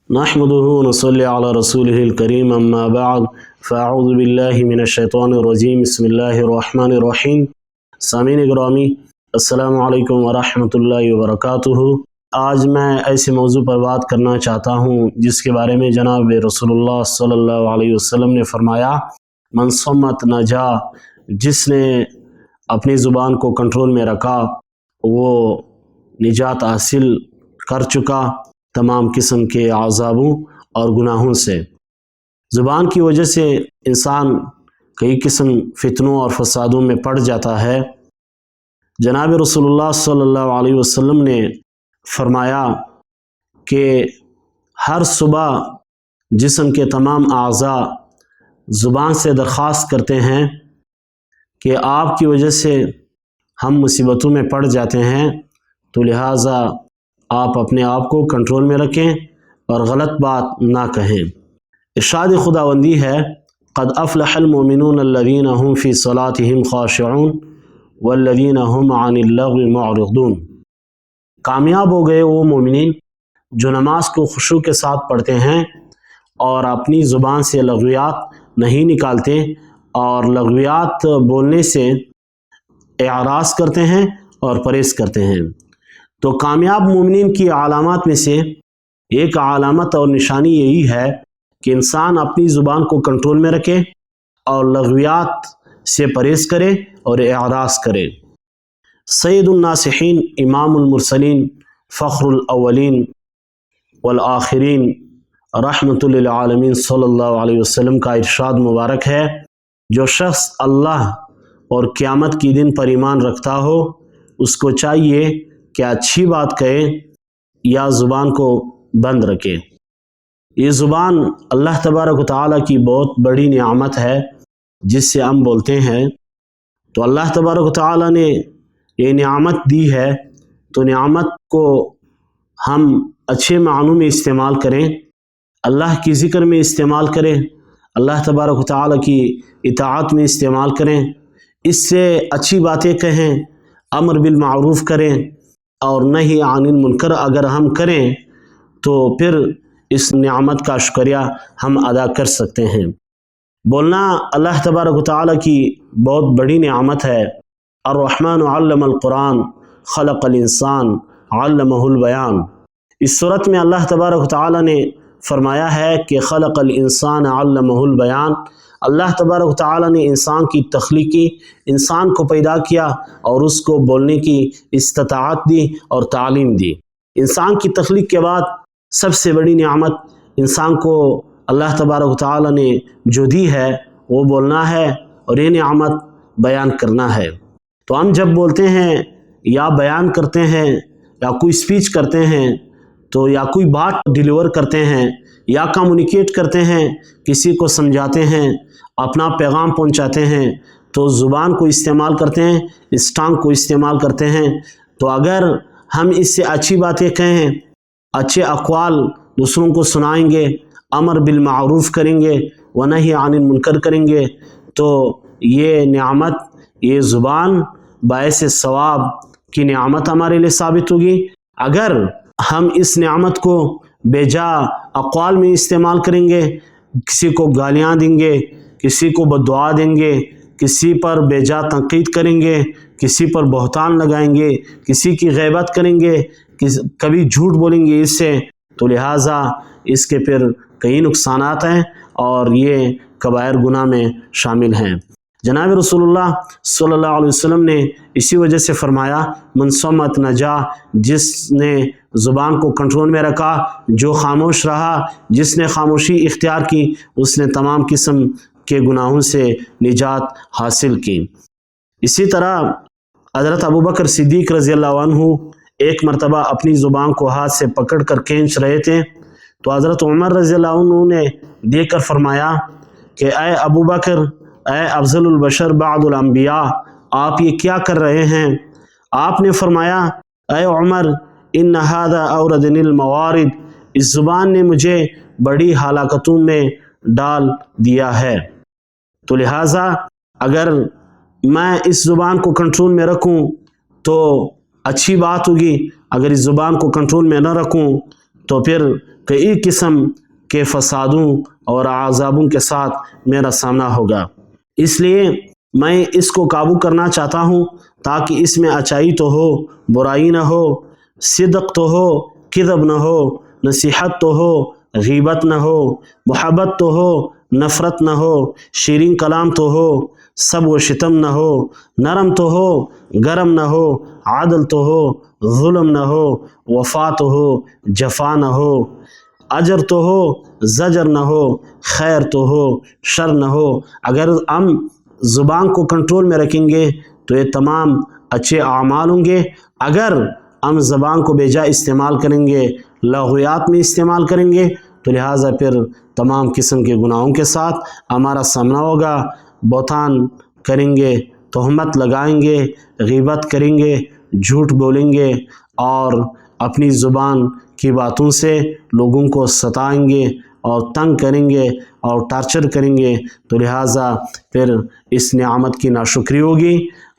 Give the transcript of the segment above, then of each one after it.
नहमदुहु व नसल्ली अला रसूलिहिल करीम अम्मा बाद फ़अऊज़ु बिल्लाहि मिनश शैतानिर रजीम बिस्मिल्लाहिर रहमानिर रहीम। सामीन गिरामी, अस्सलामु अलैकुम व रहमतुल्लाहि व बरकातुहू। आज मैं ऐसे मौजू पर बात करना चाहता हूँ जिसके बारे में जनाब रसूलुल्लाह सल्लल्लाहु अलैहि वसल्लम ने फरमाया, मन सम्मत नजा, जिसने अपनी ज़ुबान को कंट्रोल में रखा वो निजात हासिल कर चुका तमाम किस्म के आज़ाबों और गुनाहों से। ज़ुबान की वजह से इंसान कई किस्म फितनों और फसादों में पड़ जाता है। जनाब रसूलुल्लाह सल्लल्लाहु अलैहि वसल्लम ने फरमाया कि हर सुबह जिस्म के तमाम आज़ा ज़ुबान से दरख्वास्त करते हैं कि आपकी वजह से हम मुसीबतों में पड़ जाते हैं, तो लिहाजा आप अपने आप को कंट्रोल में रखें और गलत बात ना कहें। इरशाद खुदावंदी है, क़द अफ़लहल मोमिनून अल्लज़ीना हुम फ़ी सलातिहिम ख़ाशिऊन वल्लज़ीना हुम अनिल लग़्वी मुअरिदून। कामयाब हो गए वो मोमिनीन जो नमाज को खुशू के साथ पढ़ते हैं और अपनी ज़ुबान से लग़वियात नहीं निकालते और लग़वियात बोलने से एराज़ करते हैं और परहेज़ करते हैं। तो कामयाब मोमिनीन की अलामत में से एक अलामत और निशानी यही है कि इंसान अपनी ज़ुबान को कंट्रोल में रखे और लग़वियात से परहेज़ करे और एराज़ करे। सैयदुन नासिहीन, इमामुल मुरसलीन, फ़ख्रुल अव्वलीन वल आखिरीन, रहमतुल लिल आलमीन सल्लल्लाहु अलैहि वसल्लम का इरशाद मुबारक है, जो शख्स अल्लाह और क़यामत की दिन पर ईमान रखता हो उसको चाहिए कि अच्छी बात कहे या ज़ुबान को बंद रखे। ये ज़ुबान अल्लाह तबारक व तआला की बहुत बड़ी नियामत है जिससे हम बोलते हैं। तो अल्लाह तबारक व तआला ने ये नियामत दी है, तो नियामत को हम अच्छे मानों में इस्तेमाल करें, अल्लाह की ज़िक्र में इस्तेमाल करें, अल्लाह तबारक व तआला की इताअत में इस्तेमाल करें, इससे अच्छी बातें कहें, अम्र बिल मारूफ़ करें और नही अनिल मुनकर अगर हम करें तो फिर इस नियामत का शुक्रिया हम अदा कर सकते हैं। बोलना अल्लाह तबारक व तआला की बहुत बड़ी नियामत है। अर्रहमान अल्लमल कुरान खलक़ल इंसान अल्लमहुल बयान। इस सूरत में अल्लाह तबारक व तआला ने फरमाया है कि खलक़ल इंसान अल्लमहुल बयान। अल्लाह तबारक व तआला ने इंसान की तख्लीक की, इंसान को पैदा किया और उसको बोलने की इस्तिताअत दी और तालीम दी। इंसान की तख्लीक के बाद सबसे बड़ी नियामत इंसान को अल्लाह तबारक व तआला ने जो दी है वो बोलना है और ये नियामत बयान करना है। तो हम जब बोलते हैं या बयान करते हैं या कोई स्पीच करते हैं तो या कोई बात डिलीवर करते हैं या कम्युनिकेट करते हैं, किसी को समझाते हैं, अपना पैगाम पहुंचाते हैं, तो ज़ुबान को इस्तेमाल करते हैं, इस टांग को इस्तेमाल करते हैं। तो अगर हम इससे अच्छी बातें कहें, अच्छे अक़वाल दूसरों को सुनाएंगे, अमर बिल मारूफ़ करेंगे व नही अनिल मुनकर करेंगे, तो ये नियामत, ये ज़ुबान बायस सवाब की नियामत हमारे लिए साबित होगी। अगर हम इस नियामत को बेजा अक़वाल में इस्तेमाल करेंगे, किसी को गालियाँ देंगे, किसी को बद्दुआ देंगे, किसी पर बेजा तंक़ीद करेंगे, किसी पर बहतान लगाएंगे, किसी की ग़ैबत करेंगे, कभी झूठ बोलेंगे इससे, तो लिहाजा इसके फिर कई नुकसानात हैं और ये कबायर गुनाह में शामिल हैं। जनाब रसूलुल्लाह सल्लल्लाहु अलैहि वसल्लम ने इसी वजह से फरमाया, मन सम्मत नजा, जिसने ज़ुबान को कंट्रोल में रखा, जो खामोश रहा, जिसने खामोशी इख्तियार की, उसने तमाम किस्म के गुनाहों से निजात हासिल की। इसी तरह हज़रत अबू बकर सिद्दीक़ रज़ियल्लाहु अन्हु एक मरतबा अपनी ज़ुबान को हाथ से पकड़ कर खींच रहे थे, तो हज़रत उमर रज़ियल्लाहु अन्हु ने देख कर फरमाया कि ऐ अबू बकर, ऐ अफ़ज़लुल बशर बअदुल अंबिया, आप ये क्या कर रहे हैं? आपने फरमाया, ऐ उमर, इन हादा औरदनिल मवारिद, इस ज़ुबान ने मुझे बड़ी हलाकतों में डाल दिया है। तो लिहाजा अगर मैं इस ज़ुबान को कंट्रोल में रखूं तो अच्छी बात होगी, अगर इस ज़ुबान को कंट्रोल में न रखूं तो फिर कई किस्म के फसादों और अज़ाबों के साथ मेरा सामना होगा। इसलिए मैं इसको काबू करना चाहता हूँ ताकि इसमें अच्छाई तो हो, बुराई न हो, सिद्क तो हो, किज़ब न हो, नसीहत तो हो, गीबत न हो, मोहब्बत तो हो, नफ़रत न हो, शीरीन कलाम तो हो, सब व शितम न हो, नरम तो हो, गरम न हो, आदल तो हो, जुल्म न हो, वफ़ा तो हो, जफ़ा न हो, अजर तो हो, ज़जर न हो, खैर तो हो, शर न हो। अगर हम ज़ुबान को कंट्रोल में रखेंगे तो ये तमाम अच्छे आमाल होंगे। अगर हम ज़बान को बेजा इस्तेमाल करेंगे, लग़वियात में इस्तेमाल करेंगे, तो लिहाजा फिर तमाम किस्म के गुनाहों के साथ हमारा सामना होगा। बहतान करेंगे, तहमत लगाएंगे, गीबत करेंगे, झूठ बोलेंगे और अपनी ज़ुबान की बातों से लोगों को सताएंगे और तंग करेंगे और टार्चर करेंगे, तो लिहाजा फिर इस नियामत की नाशुक्री होगी।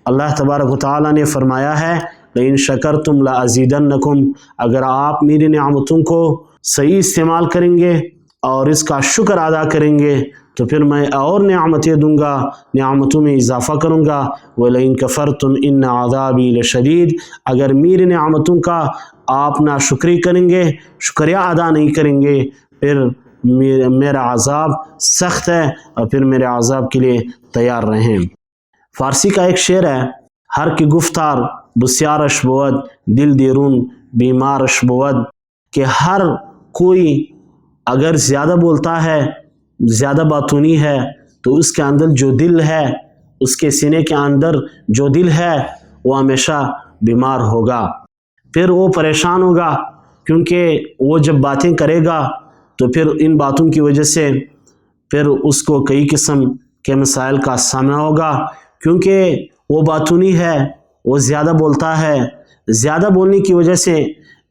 अल्लाह तबारक व तआला ने फरमाया है, लेकिन शकरतुम लअज़ीदन्नकुम, अगर आप मेरी नियामतों को सही इस्तेमाल करेंगे और इसका शुक्र अदा करेंगे तो फिर मैं और नियामतें दूंगा, नियामतों में इजाफ़ा करूंगा। वलइन कफ़रतुम इन्न अज़ाबी लशदीद, अगर मेरी नियामतों का आप ना शुक्री करेंगे, शुक्रिया अदा नहीं करेंगे, फिर मेरा अज़ाब सख्त है और फिर मेरे अज़ाब के लिए तैयार रहें। फ़ारसी का एक शेर है, हर की गुफ्तार बसियारश بود दिल देरून बीमारश بود, कि हर कोई अगर ज़्यादा बोलता है, ज़्यादा बातूनी है, तो उसके अंदर जो दिल है, उसके सीने के अंदर जो दिल है वो हमेशा बीमार होगा, फिर वो परेशान होगा, क्योंकि वो जब बातें करेगा तो फिर इन बातों की वजह से फिर उसको कई किस्म के मसाइल का सामना होगा, क्योंकि वो बातूनी है, वो ज़्यादा बोलता है। ज़्यादा बोलने की वजह से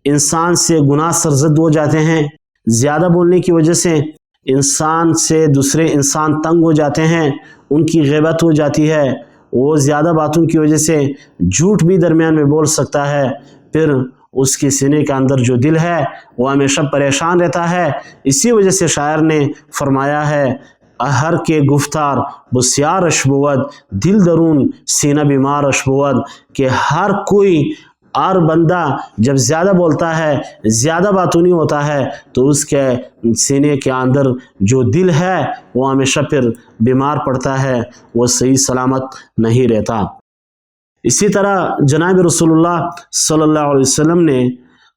इंसान से गुनाह सरजद हो जाते हैं, ज़्यादा बोलने की वजह से इंसान से दूसरे इंसान तंग हो जाते हैं, उनकी ग़ीबत हो जाती है। वो ज़्यादा बातों की वजह से झूठ भी दरमियान में बोल सकता है, फिर उसके सीने के अंदर जो दिल है वो हमेशा परेशान रहता है। इसी वजह से शायर ने फरमाया है, हर के गुफ्तार बसियारश بود दिल दरून सीना बीमारश بود, कि हर कोई हर बंदा जब ज़्यादा बोलता है, ज़्यादा बातूनी होता है, तो उसके सीने के अंदर जो दिल है वो हमेशा फिर बीमार पड़ता है, वो सही सलामत नहीं रहता। इसी तरह जनाब रसूलुल्लाह सल्लल्लाहु अलैहि वसल्लम ने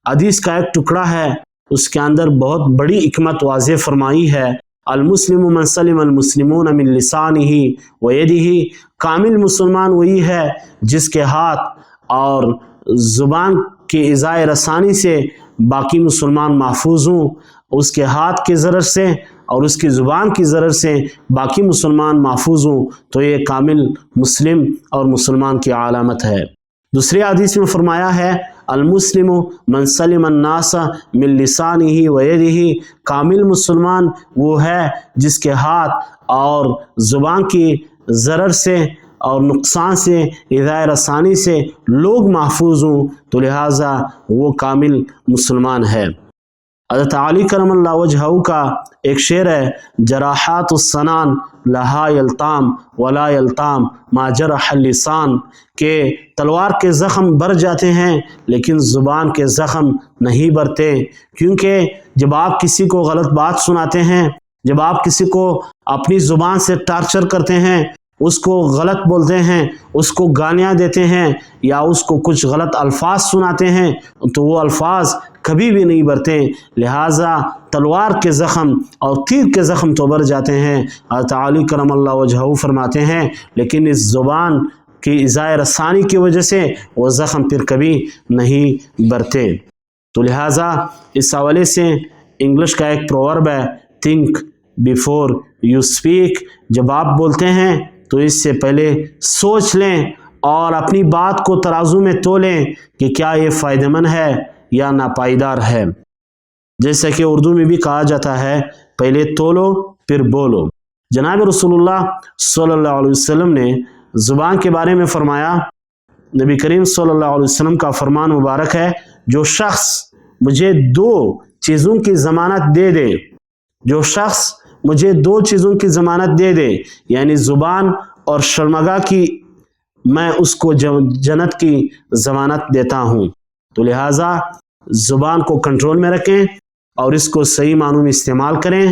हदीस का एक टुकड़ा है, उसके अंदर बहुत बड़ी हिकमत वाज़ेह फरमाई है, अलमुस्लिमु मन सलिम अलमुस्लिमून मिन लिसानिही व यदिही, कामिल मुसलमान वही है जिसके हाथ और ज़ुबान के इज़ाए रसानी से बाकी मुसलमान महफूज हों, उसके हाथ के ज़रर से और उसकी ज़ुबान की ज़रर से बाकी मुसलमान महफूज हों, तो ये कामिल मुस्लिम और मुसलमान की अलामत है। दूसरी हदीस में फरमाया है, अलमुस्लिमु मन सलिम अन्नास मिन लिसानिही व यदिही, कामिल मुसलमान वो है जिसके हाथ और ज़ुबान की ज़रर से और नुकसान से, इज़ाए रसानी से लोग महफूज हों, तो लिहाजा वो कामिल मुसलमान है। हज़रत अली करमल्लाहु वजहहू का एक शेर है, जराहातुस्सनान लहा यल्ताम वला यल्ताम मा जरह लिसान, के तलवार के ज़ख़म भर जाते हैं लेकिन ज़ुबान के ज़ख़म नहीं भरते, क्योंकि जब आप किसी को गलत बात सुनाते हैं, जब आप किसी को अपनी ज़ुबान से टार्चर करते हैं, उसको गलत बोलते हैं, उसको गालियाँ देते हैं या उसको कुछ गलत अल्फाज सुनाते हैं, तो वो अल्फाज कभी भी नहीं भरते। लिहाजा तलवार के ज़ख़म और तीर के ज़ख़म तो भर जाते हैं। हज़रत अली करमल्लाहु वजहहू फरमाते हैं, लेकिन इस ज़ुबान की इज़ाए रसानी की वजह से वो ज़ख़म फिर कभी नहीं भरते। तो लिहाजा इस हवाले से इंग्लिश का एक प्रोवर्ब है, थिंक बिफोर यू स्पीक, जब आप बोलते हैं तो इससे पहले सोच लें और अपनी बात को तराजू में तोलें कि क्या ये फ़ायदेमंद है या नापायदार है। जैसा कि उर्दू में भी कहा जाता है, पहले तोलो फिर बोलो। जनाब रसूलुल्लाह सल्लल्लाहु अलैहि वसल्लम ने ज़ुबान के बारे में फरमाया, नबी करीम सल्लल्लाहु अलैहि वसल्लम का फरमान मुबारक है, जो शख्स मुझे दो چیزوں کی ضمانت دے دے، جو شخص مجھے 2 چیزوں کی ضمانت دے دے، یعنی زبان اور شرمگاہ کی، میں اس کو جنت کی ضمانت دیتا ہوں۔ تو لہٰذا زبان کو کنٹرول میں رکھیں اور اس کو صحیح معنوں میں استعمال کریں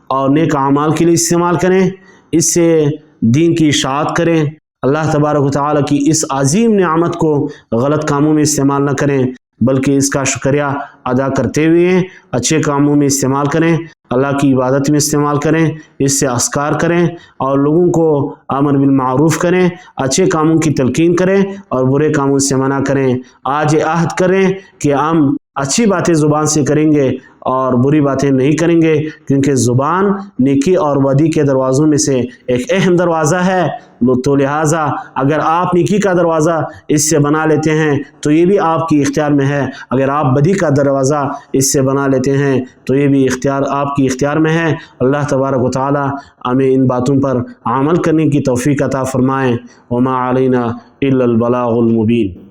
اور نیک اعمال کے لیے استعمال کریں، اس سے دین کی اشاعت کریں، اللہ تبارک و تعالیٰ کی اس عظیم نعمت کو غلط کاموں میں استعمال نہ کریں بلکہ اس کا شکریہ ادا کرتے ہوئے اچھے کاموں میں استعمال کریں، اللہ کی عبادت میں استعمال کریں، اس سے اذکار کریں اور لوگوں کو امر بالمعروف کریں، اچھے کاموں کی تلقین کریں اور برے کاموں سے منع کریں۔ آج یہ عہد کریں کہ ہم اچھی باتیں زبان سے کریں گے اور بری باتیں نہیں کریں گے، کیونکہ زبان نیکی اور بدی کے دروازوں میں سے ایک اہم دروازہ ہے۔ تو لہٰذا اگر آپ نیکی کا دروازہ اس سے بنا لیتے ہیں تو یہ بھی آپ کی اختیار میں ہے، اگر آپ بدی کا دروازہ اس سے بنا لیتے ہیں تو یہ بھی آپ کی اختیار میں ہے۔ اللہ تبارک و تعالی ہمیں ان باتوں پر عمل کرنے کی توفیق عطا فرمائے۔ وما علینا الا البلاغ المبین۔